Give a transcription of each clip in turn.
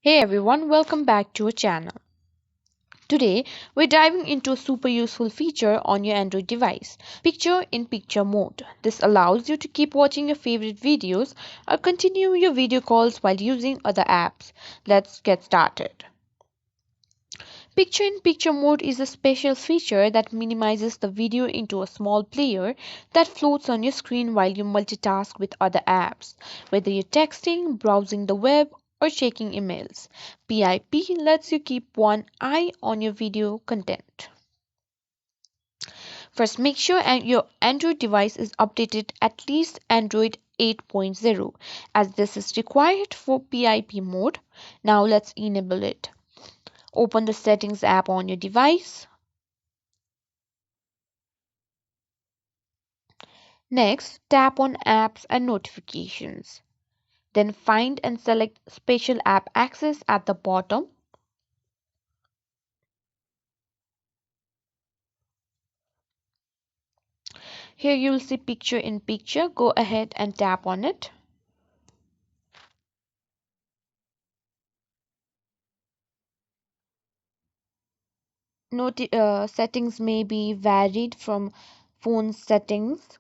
Hey everyone, welcome back to our channel. Today, we're diving into a super useful feature on your Android device, Picture in Picture mode. This allows you to keep watching your favorite videos or continue your video calls while using other apps. Let's get started. Picture in Picture mode is a special feature that minimizes the video into a small player that floats on your screen while you multitask with other apps, whether you're texting, browsing the web, or checking emails. PIP lets you keep one eye on your video content. First, make sure your Android device is updated at least Android 8.0 as this is required for PIP mode. Now let's enable it. Open the Settings app on your device. Next, tap on Apps and Notifications. Then find and select Special App Access at the bottom. Here you will see Picture in Picture. Go ahead and tap on it. Settings may be varied from phone settings.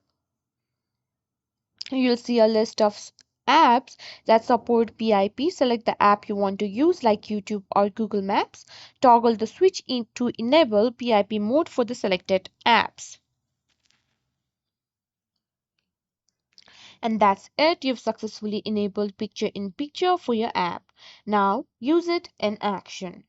You'll see a list of apps that support PIP. Select the app you want to use like YouTube or Google Maps. Toggle the switch to enable PIP mode for the selected apps. And that's it. You've successfully enabled Picture in Picture for your app. Now use it in action.